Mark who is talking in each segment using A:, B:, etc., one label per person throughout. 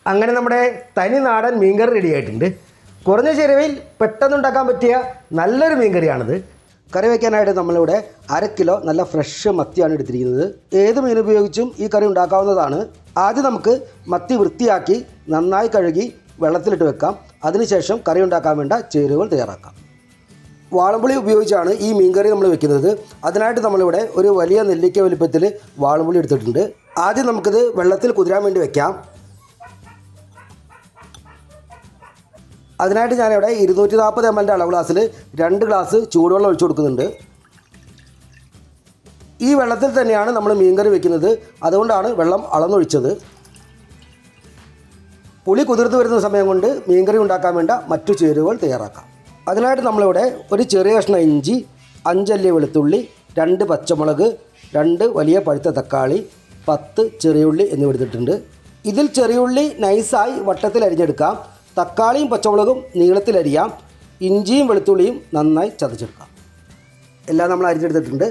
A: അങ്ങനെ നമ്മുടെ തനി നാടൻ മീൻകറി റെഡി ആയിട്ടുണ്ട്. കുറഞ്ഞ ചിലവിൽ പെട്ടെന്നുണ്ടാക്കാൻ പറ്റിയ നല്ലൊരു മീൻകറിയാണിത്. കറി വയ്ക്കാനായിട്ട് നമ്മളിവിടെ 1/2 കിലോ നല്ല ഫ്രഷ് മത്തിയാണ് എടുത്തിരിക്കുന്നത്. ഏത് മീൻ ഉപയോഗിച്ചും ഈ കറി ഉണ്ടാക്കാവുന്നതാണ്. ആദ്യം നമുക്ക് മത്തി വൃത്തിയാക്കി നന്നായി കഴുകി വെള്ളത്തിലിട്ട് വെക്കാം. അതിനുശേഷം കറി ഉണ്ടാക്കാൻ വേണ്ട ചേരുവകൾ തയ്യാറാക്കാം. വാളംപുളി ഉപയോഗിച്ചാണ് ഈ മീൻകറി നമ്മൾ വെക്കുന്നത്. അതിനായിട്ട് നമ്മളിവിടെ ഒരു വലിയ നെല്ലിക്ക വലിപ്പത്തിൽ വാളംപുളി എടുത്തിട്ടുണ്ട്. ആദ്യം നമുക്കിത് വെള്ളത്തിൽ കുതിരാൻ വേണ്ടി വെക്കാം. അതിനായിട്ട് ഞാനിവിടെ 240 ml അളവ് ഗ്ലാസ്സിൽ 2 ഗ്ലാസ് ചൂടുവെള്ളം ഒഴിച്ചു കൊടുക്കുന്നുണ്ട്. ഈ വെള്ളത്തിൽ തന്നെയാണ് നമ്മൾ മീൻകറി വെക്കുന്നത്. അതുകൊണ്ടാണ് വെള്ളം അളന്നൊഴിച്ചത്. പുളി കുതിർത്ത് വരുന്ന സമയം കൊണ്ട് മീൻകറി ഉണ്ടാക്കാൻ വേണ്ട മറ്റു ചേരുവകൾ തയ്യാറാക്കാം. അതിനായിട്ട് നമ്മളിവിടെ ഒരു ചെറിയ കഷ്ണം ഇഞ്ചി, 5 അല്ലി വെളുത്തുള്ളി, 2 പച്ചമുളക്, 2 വലിയ പഴുത്ത തക്കാളി, 10 ചെറിയുള്ളി എന്നിവ എടുത്തിട്ടുണ്ട്. ഇതിൽ ചെറിയുള്ളി നൈസായി വട്ടത്തിൽ അരിഞ്ഞെടുക്കാം. തക്കാളിയും പച്ചമുളകും നീളത്തിലരിയാം. ഇഞ്ചിയും വെളുത്തുള്ളിയും നന്നായി ചതച്ചെടുക്കാം. എല്ലാം നമ്മൾ അരിഞ്ഞെടുത്തിട്ടുണ്ട്.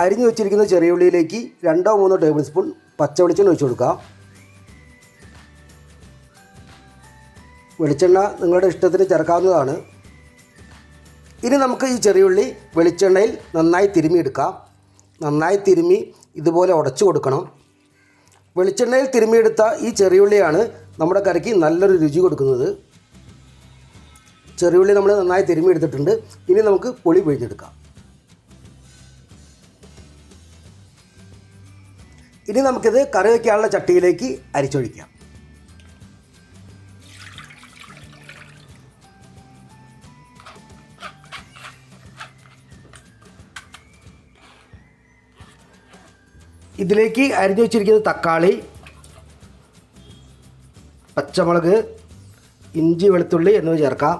A: അരിഞ്ഞു വെച്ചിരിക്കുന്ന ചെറിയുള്ളിയിലേക്ക് 2-3 ടേബിൾ സ്പൂൺ പച്ചവെളിച്ചെണ്ണ ഒഴിച്ചു കൊടുക്കാം. വെളിച്ചെണ്ണ നിങ്ങളുടെ ഇഷ്ടത്തിന് ചേർക്കാവുന്നതാണ്. ഇനി നമുക്ക് ഈ ചെറിയുള്ളി വെളിച്ചെണ്ണയിൽ നന്നായി തിരുമ്മിയെടുക്കാം. നന്നായി തിരുമ്മി ഇതുപോലെ ഉടച്ചു കൊടുക്കണം. വെളിച്ചെണ്ണയിൽ തിരുമ്മിയെടുത്ത ഈ ചെറിയുള്ളിയാണ് നമ്മുടെ കറിക്ക് നല്ലൊരു രുചി കൊടുക്കുന്നത്. ചെറിയുള്ളി നമ്മൾ നന്നായി തിരുമ്മിയെടുത്തിട്ടുണ്ട്. ഇനി നമുക്ക് പുളി പിഴിഞ്ഞെടുക്കാം. ഇനി നമുക്കിത് കറി വയ്ക്കാനുള്ള ചട്ടിയിലേക്ക് അരിച്ചൊഴിക്കാം. ഇതിലേക്ക് അരിഞ്ഞു വെച്ചിരിക്കുന്നത് തക്കാളി, പച്ചമുളക്, ഇഞ്ചി, വെളുത്തുള്ളി എന്നിവ ചേർക്കാം.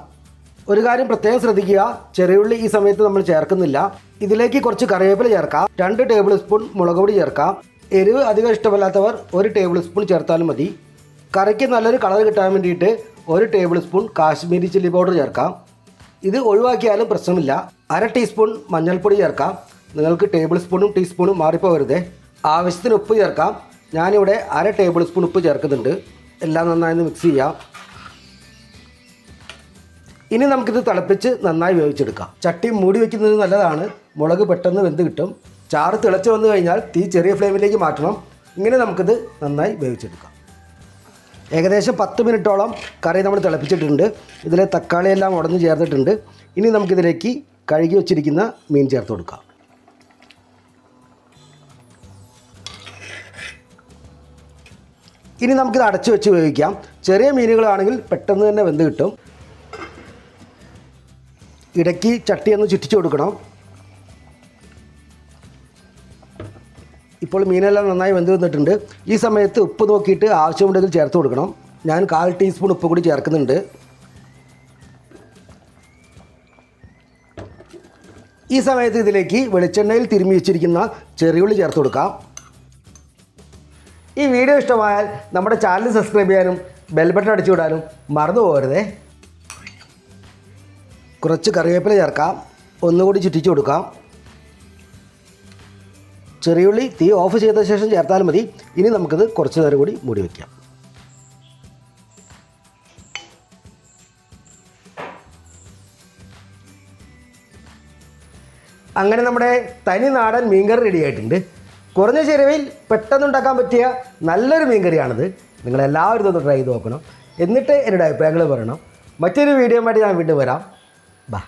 A: ഒരു കാര്യം പ്രത്യേകം ശ്രദ്ധിക്കുക, ചെറിയുള്ളി ഈ സമയത്ത് നമ്മൾ ചേർക്കുന്നില്ല. ഇതിലേക്ക് കുറച്ച് കറിവേപ്പില ചേർക്കാം. 2 ടേബിൾ സ്പൂൺ മുളക് പൊടി ചേർക്കാം. എരിവ് അധികം ഇഷ്ടമല്ലാത്തവർ 1 ടേബിൾ സ്പൂൺ ചേർത്താലും മതി. കറിക്ക് നല്ലൊരു കളർ കിട്ടാൻ വേണ്ടിയിട്ട് 1 table spoon Kashmiri chilli powder ചേർക്കാം. ഇത് ഒഴിവാക്കിയാലും പ്രശ്നമില്ല. 1/2 ടീസ്പൂൺ മഞ്ഞൾപ്പൊടി ചേർക്കാം. നിങ്ങൾക്ക് ടേബിൾ സ്പൂണും ടീസ്പൂണും മാറിപ്പോകരുതേ. ആവശ്യത്തിന് ഉപ്പ് ചേർക്കാം. ഞാനിവിടെ 1/2 ടേബിൾ സ്പൂൺ ഉപ്പ് ചേർക്കുന്നുണ്ട്. എല്ലാം നന്നായി മിക്സ് ചെയ്യാം. ഇനി നമുക്കിത് തിളപ്പിച്ച് നന്നായി വേവിച്ചെടുക്കാം. ചട്ടി മൂടി വയ്ക്കുന്നത് നല്ലതാണ്. മുളക് പെട്ടെന്ന് വെന്ത് കിട്ടും. ചാറ് തിളച്ച് വന്നു കഴിഞ്ഞാൽ തീ ചെറിയ ഫ്ലെയിമിലേക്ക് മാറ്റണം. ഇങ്ങനെ നമുക്കിത് നന്നായി വേവിച്ചെടുക്കാം. ഏകദേശം 10 മിനിറ്റോളം കറി നമ്മൾ തിളപ്പിച്ചിട്ടുണ്ട്. ഇതിലെ തക്കാളിയെല്ലാം ഉടഞ്ഞ് ചേർത്തിട്ടുണ്ട്. ഇനി നമുക്കിതിലേക്ക് കഴുകി വച്ചിരിക്കുന്ന മീൻ ചേർത്ത് കൊടുക്കാം. ഇനി നമുക്കിത് അടച്ചു വെച്ച് വേവിക്കാം. ചെറിയ മീനുകളാണെങ്കിൽ പെട്ടെന്ന് തന്നെ വെന്ത് കിട്ടും. ഇടയ്ക്ക് ചട്ടിയൊന്ന് ചുറ്റിച്ചു കൊടുക്കണം. ഇപ്പോൾ മീനെല്ലാം നന്നായി വെന്ത് വന്നിട്ടുണ്ട്. ഈ സമയത്ത് ഉപ്പ് നോക്കിയിട്ട് ആവശ്യമുണ്ടെങ്കിൽ ചേർത്ത് കൊടുക്കണം. ഞാൻ 1/4 ടീസ്പൂൺ ഉപ്പ് കൂടി ചേർക്കുന്നുണ്ട്. ഈ സമയത്ത് ഇതിലേക്ക് വെളിച്ചെണ്ണയിൽ തിരുമ്മി വെച്ചിരിക്കുന്ന ചെറിയുള്ളി ചേർത്ത് കൊടുക്കാം. ഈ വീഡിയോ ഇഷ്ടമായാൽ നമ്മുടെ ചാനൽ സബ്സ്ക്രൈബ് ചെയ്യാനും ബെൽ ബട്ടൺ അടിച്ചു വിടാനും മറന്നു പോകരുതേ. കുറച്ച് കറിവേപ്പില ചേർക്കാം. ഒന്നുകൂടി ചുറ്റിച്ചു കൊടുക്കാം. ചെറിയുള്ളി തീ ഓഫ് ചെയ്ത ശേഷം ചേർത്താലും മതി. ഇനി നമുക്കിത് കുറച്ച് നേരം കൂടി മൂടി വയ്ക്കാം. അങ്ങനെ നമ്മുടെ തനി നാടൻ മീൻകറി റെഡി ആയിട്ടുണ്ട്. കുറഞ്ഞ ചിലവിൽ പെട്ടെന്നുണ്ടാക്കാൻ പറ്റിയ നല്ലൊരു മീൻകറിയാണിത്. നിങ്ങളെല്ലാവരും ഇതൊന്ന് ട്രൈ ചെയ്ത് നോക്കണം. എന്നിട്ട് എന്നോട് അഭിപ്രായങ്ങൾ പറയണം. മറ്റൊരു വീഡിയോ ആയിട്ട് ഞാൻ വീണ്ടും വരാം. ബൈ.